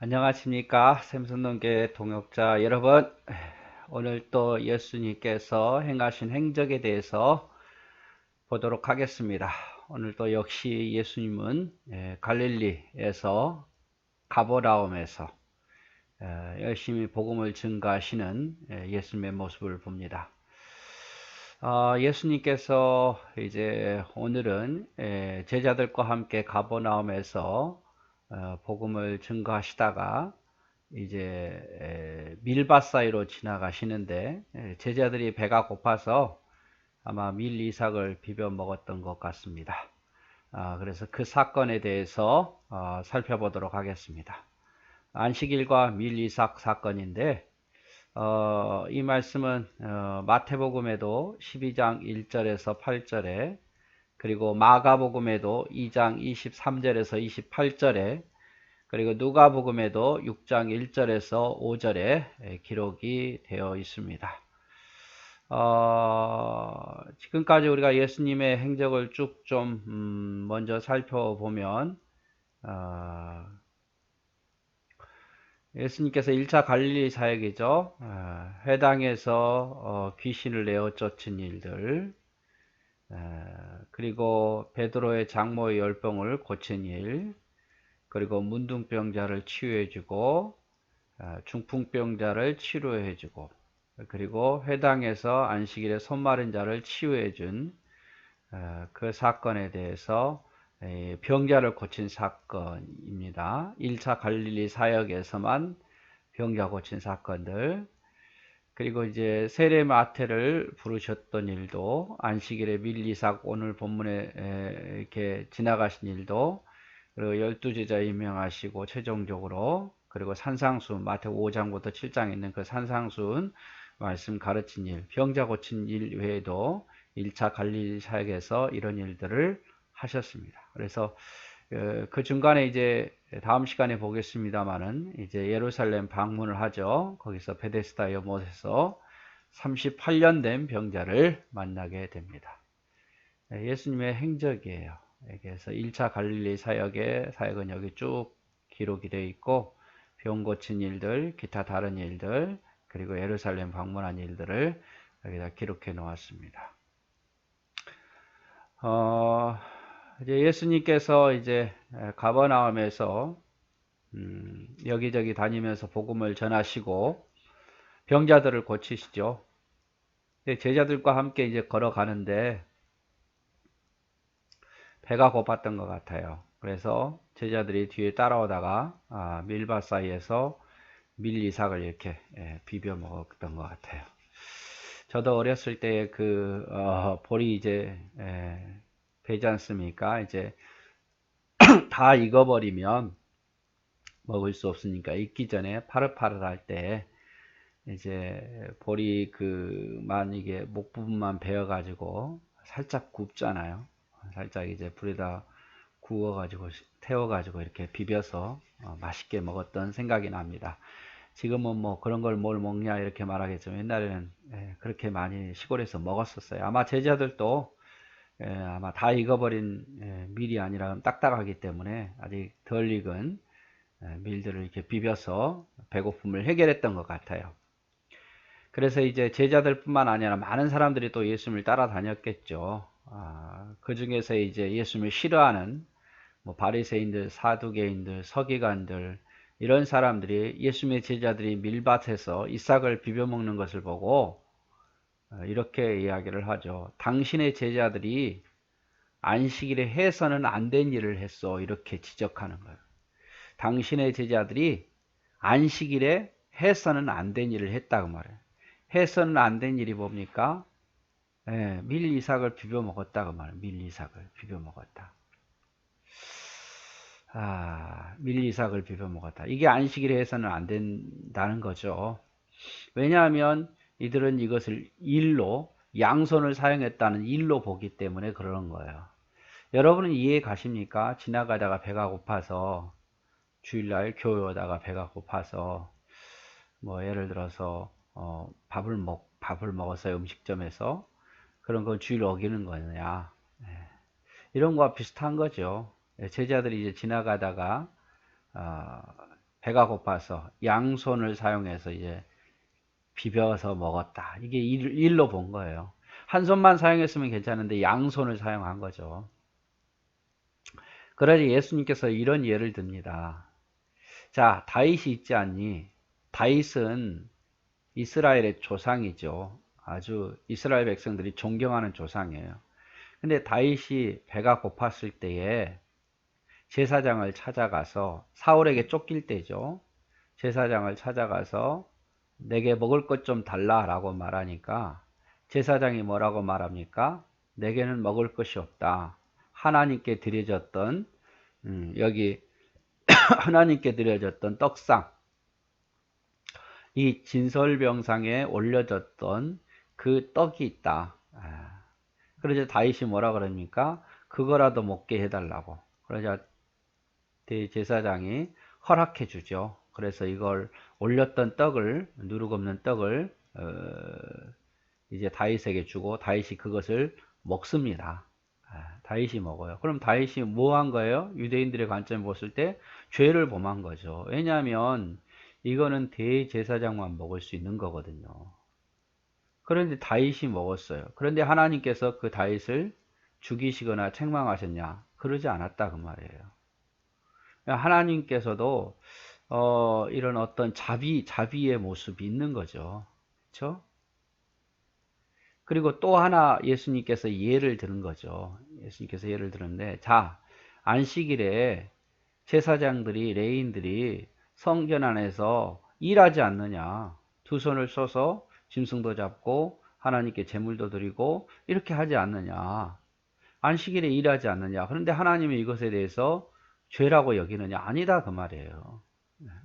안녕하십니까. 샘선동교회 동역자 여러분. 오늘 또 예수님께서 행하신 행적에 대해서 보도록 하겠습니다. 오늘 또 역시 예수님은 갈릴리에서 가버나움에서 열심히 복음을 증거하시는 예수님의 모습을 봅니다. 예수님께서 이제 오늘은 제자들과 함께 가버나움에서 복음을 증거하시다가 이제 밀밭 사이로 지나가시는데 제자들이 배가 고파서 아마 밀이삭을 비벼 먹었던 것 같습니다. 그래서 그 사건에 대해서 살펴보도록 하겠습니다. 안식일과 밀이삭 사건인데 이 말씀은 마태복음에도 12장 1절에서 8절에 그리고 마가복음에도 2장 23절에서 28절에 그리고 누가복음에도 6장 1절에서 5절에 기록이 되어 있습니다. 지금까지 우리가 예수님의 행적을 쭉 좀 먼저 살펴보면 예수님께서 1차 갈릴리 사역이죠. 회당에서 귀신을 내어 쫓은 일들, 그리고 베드로의 장모의 열병을 고친 일, 그리고 문둥병자를 치유해주고 중풍병자를 치료해주고 그리고 회당에서 안식일에 손 마른 자를 치유해준 그 사건에 대해서 병자를 고친 사건입니다. 1차 갈릴리 사역에서만 병자 고친 사건들, 그리고 이제 세례 마태를 부르셨던 일도, 안식일에 밀이삭 오늘 본문에 이렇게 지나가신 일도, 그리고 12제자 임명하시고 최종적으로, 그리고 산상수훈 마태 5장부터 7장에 있는 그 산상수훈 말씀 가르친 일, 병자 고친 일 외에도 1차 갈릴리 사역에서 이런 일들을 하셨습니다. 그래서 그 중간에 이제 다음 시간에 보겠습니다만은 이제 예루살렘 방문을 하죠. 거기서 베데스다 여못에서 38년 된 병자를 만나게 됩니다. 예수님의 행적이에요. 그래서 1차 갈릴리 사역은 여기 쭉 기록이 되어 있고, 병 고친 일들, 기타 다른 일들, 그리고 예루살렘 방문한 일들을 여기다 기록해 놓았습니다. 이제 예수님께서 이제 가버나움에서 여기저기 다니면서 복음을 전하시고 병자들을 고치시죠. 제자들과 함께 이제 걸어가는데 배가 고팠던 것 같아요. 그래서 제자들이 뒤에 따라오다가 밀밭 사이에서 밀이삭을 이렇게 비벼 먹었던 것 같아요. 저도 어렸을 때 볼이 이제 배지 않습니까? 이제 다 익어버리면 먹을 수 없으니까 익기 전에 파릇파릇할 때 이제 볼이 이게 목 부분만 베어가지고 살짝 굽잖아요. 살짝 이제 불에다 구워가지고 태워가지고 이렇게 비벼서 맛있게 먹었던 생각이 납니다. 지금은 뭐 그런 걸 뭘 먹냐 이렇게 말하겠지만 옛날에는 그렇게 많이 시골에서 먹었었어요. 아마 제자들도 아마 다 익어버린 밀이 아니라 딱딱하기 때문에 아직 덜 익은 밀들을 이렇게 비벼서 배고픔을 해결했던 것 같아요. 그래서 이제 제자들뿐만 아니라 많은 사람들이 또 예수님을 따라다녔겠죠. 그 중에서 이제 예수님을 싫어하는 뭐 바리새인들, 사두개인들, 서기관들 이런 사람들이 예수님의 제자들이 밀밭에서 이삭을 비벼 먹는 것을 보고 이렇게 이야기를 하죠. 당신의 제자들이 안식일에 해서는 안 된 일을 했어. 이렇게 지적하는 거예요. 당신의 제자들이 안식일에 해서는 안 된 일을 했다고 말해요. 해서는 안 된 일이 뭡니까? 밀이삭을 비벼 먹었다고 말해요. 밀이삭을 비벼 먹었다. 밀이삭을 비벼 먹었다. 이게 안식일에 해서는 안 된다는 거죠. 왜냐하면 이들은 이것을 일로, 양손을 사용했다는 일로 보기 때문에 그러는 거예요. 여러분은 이해 가십니까? 지나가다가 배가 고파서, 주일날 교회 오다가 배가 고파서, 뭐 예를 들어서 밥을 먹었어요. 음식점에서. 그런 건 주일 어기는 거냐. 이런 거와 비슷한 거죠. 제자들이 이제 지나가다가 배가 고파서 양손을 사용해서 이제 비벼서 먹었다. 이게 일로 본 거예요. 한 손만 사용했으면 괜찮은데 양손을 사용한 거죠. 그러자 예수님께서 이런 예를 듭니다. 자, 다윗이 있지 않니? 다윗은 이스라엘의 조상이죠. 아주 이스라엘 백성들이 존경하는 조상이에요. 근데 다윗이 배가 고팠을 때에 제사장을 찾아가서 사울에게 쫓길 때죠. 제사장을 찾아가서 내게 먹을 것 좀 달라라고 말하니까 제사장이 뭐라고 말합니까? 내게는 먹을 것이 없다. 하나님께 드려졌던 여기 하나님께 드려졌던 떡상, 이 진설병상에 올려졌던 그 떡이 있다. 그러자 다윗이 뭐라 그럽니까? 그거라도 먹게 해달라고. 그러자 대제사장이 허락해 주죠. 그래서 이걸 올렸던 떡을, 누룩 없는 떡을 이제 다윗에게 주고 다윗이 그것을 먹습니다. 다윗이 먹어요. 그럼 다윗이 뭐 한 거예요? 유대인들의 관점에 봤을 때 죄를 범한 거죠. 왜냐하면 이거는 대제사장만 먹을 수 있는 거거든요. 그런데 다윗이 먹었어요. 그런데 하나님께서 그 다윗을 죽이시거나 책망하셨냐? 그러지 않았다 그 말이에요. 하나님께서도 이런 어떤 자비의 모습이 있는 거죠. 그렇죠? 그리고 또 하나 예수님께서 예를 들은 거죠. 예수님께서 예를 들었는데, 자, 안식일에 제사장들이, 레인들이 성전 안에서 일하지 않느냐? 두 손을 써서 짐승도 잡고 하나님께 제물도 드리고 이렇게 하지 않느냐? 안식일에 일하지 않느냐? 그런데 하나님이 이것에 대해서 죄라고 여기느냐? 아니다 그 말이에요.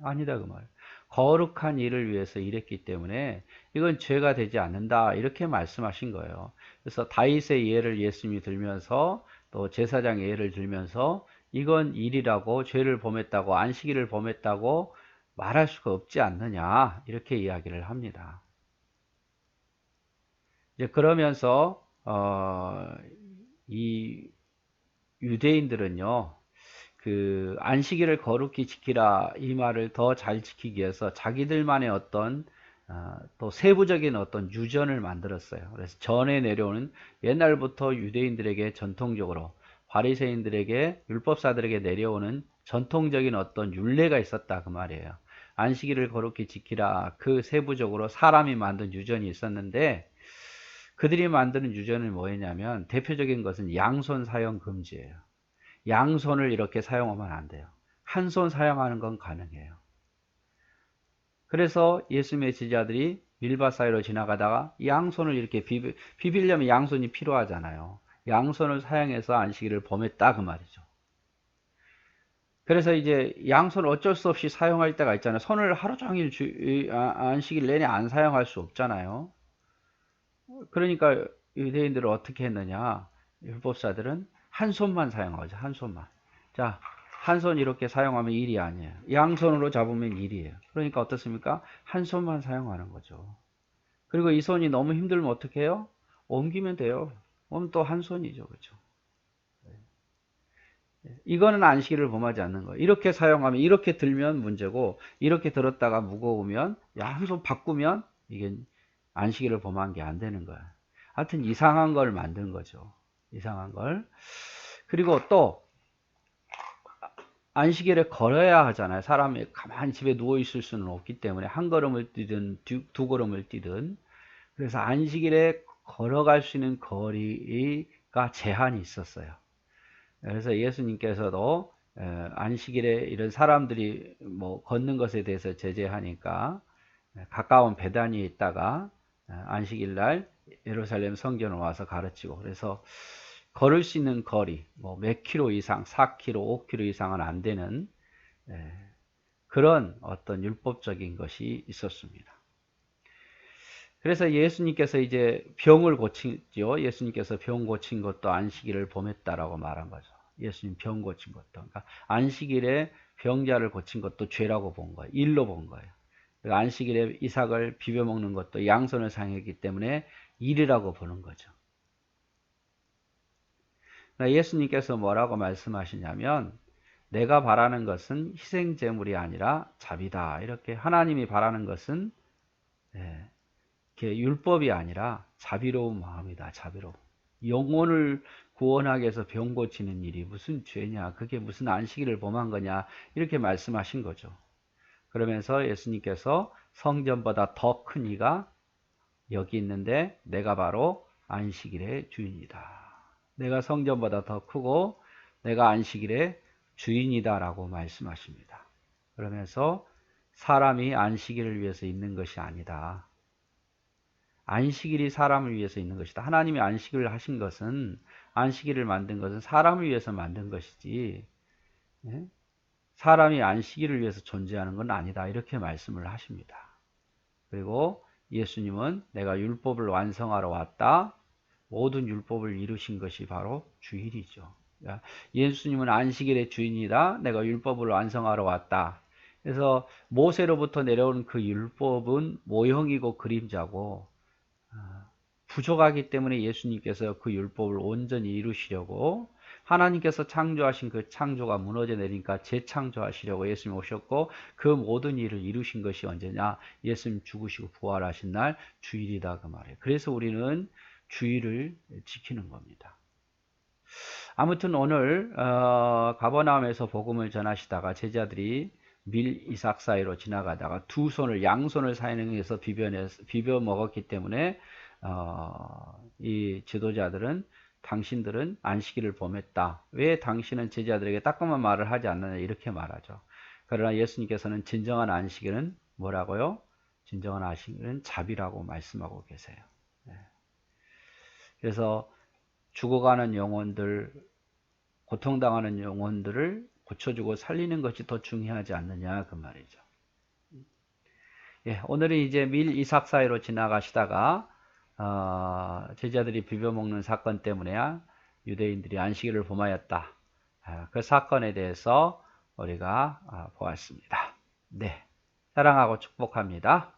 아니다 그 말이에요. 거룩한 일을 위해서 일했기 때문에 이건 죄가 되지 않는다 이렇게 말씀하신 거예요. 그래서 다윗의 예를 예수님이 들면서 또 제사장의 예를 들면서 이건 일이라고 죄를 범했다고 안식일을 범했다고 말할 수가 없지 않느냐 이렇게 이야기를 합니다. 이제 그러면서 이 유대인들은요 그 안식일을 거룩히 지키라 이 말을 더 잘 지키기 위해서 자기들만의 어떤 또 세부적인 어떤 유전을 만들었어요. 그래서 전에 내려오는 옛날부터 유대인들에게 전통적으로 바리새인들에게 율법사들에게 내려오는 전통적인 어떤 율례가 있었다 그 말이에요. 안식일을 거룩히 지키라 그 세부적으로 사람이 만든 유전이 있었는데 그들이 만드는 유전은 뭐였냐면 대표적인 것은 양손 사용 금지예요. 양손을 이렇게 사용하면 안 돼요. 한 손 사용하는 건 가능해요. 그래서 예수님의 제자들이 밀밭 사이로 지나가다가 양손을 이렇게 비비려면 양손이 필요하잖아요. 양손을 사용해서 안식일을 범했다 그 말이죠. 그래서 이제 양손을 어쩔 수 없이 사용할 때가 있잖아요. 손을 하루 종일 안식일 내내 안 사용할 수 없잖아요. 그러니까 유대인들은 어떻게 했느냐? 율법사들은 한 손만 사용하죠. 한 손만. 자, 한 손 이렇게 사용하면 일이 아니에요. 양손으로 잡으면 일이에요. 그러니까 어떻습니까? 한 손만 사용하는 거죠. 그리고 이 손이 너무 힘들면 어떻게 해요? 옮기면 돼요. 그럼 또 한 손이죠. 그렇죠? 이거는 안식일을 범하지 않는 거예요. 이렇게 사용하면 이렇게 들면 문제고 이렇게 들었다가 무거우면 한 손 바꾸면 이게 안식일을 범한 게 안 되는 거야. 하여튼 이상한 걸 만든 거죠. 이상한 걸. 그리고 또 안식일에 걸어야 하잖아요. 사람이 가만히 집에 누워 있을 수는 없기 때문에 한 걸음을 뛰든 두 걸음을 뛰든 그래서 안식일에 걸어갈 수 있는 거리가 제한이 있었어요. 그래서 예수님께서도 안식일에 이런 사람들이 뭐 걷는 것에 대해서 제재하니까 가까운 베다니에 있다가 안식일 날 예루살렘 성전을 와서 가르치고 그래서 걸을 수 있는 거리 뭐 몇 킬로 이상 4킬로 5킬로 이상은 안 되는 그런 어떤 율법적인 것이 있었습니다. 그래서 예수님께서 이제 병을 고치죠. 예수님께서 병 고친 것도 안식일을 범했다라고 말한 거죠. 예수님 병 고친 것도. 그러니까 안식일에 병자를 고친 것도 죄라고 본 거예요. 일로 본 거예요. 그러니까 안식일에 이삭을 비벼 먹는 것도 양손을 사용했기 때문에 일이라고 보는 거죠. 그러니까 예수님께서 뭐라고 말씀하시냐면 내가 바라는 것은 희생 제물이 아니라 자비다. 이렇게 하나님이 바라는 것은 예, 이렇게 율법이 아니라 자비로운 마음이다. 자비로움. 영혼을 구원하기 위해서 병 고치는 일이 무슨 죄냐? 그게 무슨 안식일을 범한 거냐? 이렇게 말씀하신 거죠. 그러면서 예수님께서 성전보다 더 큰 이가 여기 있는데 내가 바로 안식일의 주인이다. 내가 성전보다 더 크고 내가 안식일의 주인이다 라고 말씀하십니다. 그러면서 사람이 안식일을 위해서 있는 것이 아니다. 안식일이 사람을 위해서 있는 것이다. 하나님이 안식일을 하신 것은, 안식일을 만든 것은 사람을 위해서 만든 것이지 사람이 안식일을 위해서 존재하는 건 아니다. 이렇게 말씀을 하십니다. 그리고 예수님은 내가 율법을 완성하러 왔다. 모든 율법을 이루신 것이 바로 주일이죠. 예수님은 안식일의 주인이다. 내가 율법을 완성하러 왔다. 그래서 모세로부터 내려온 그 율법은 모형이고 그림자고 부족하기 때문에 예수님께서 그 율법을 온전히 이루시려고, 하나님께서 창조하신 그 창조가 무너져 내리니까 재창조하시려고 예수님이 오셨고, 그 모든 일을 이루신 것이 언제냐? 예수님 죽으시고 부활하신 날 주일이다 그 말이에요. 그래서 우리는 주일을 지키는 겁니다. 아무튼 오늘 가버나움에서 복음을 전하시다가 제자들이 밀 이삭 사이로 지나가다가 두 손을, 양손을 사용해서 비벼 먹었기 때문에 이 지도자들은 당신들은 안식일을 범했다. 왜 당신은 제자들에게 따끔한 말을 하지 않느냐 이렇게 말하죠. 그러나 예수님께서는 진정한 안식일은 뭐라고요? 진정한 안식일은 자비라고 말씀하고 계세요. 그래서 죽어가는 영혼들, 고통당하는 영혼들을 고쳐주고 살리는 것이 더 중요하지 않느냐 그 말이죠. 오늘은 이제 밀 이삭 사이로 지나가시다가 제자들이 비벼먹는 사건 때문에 유대인들이 안식일을 범하였다. 그 사건에 대해서 우리가 보았습니다. 네, 사랑하고 축복합니다.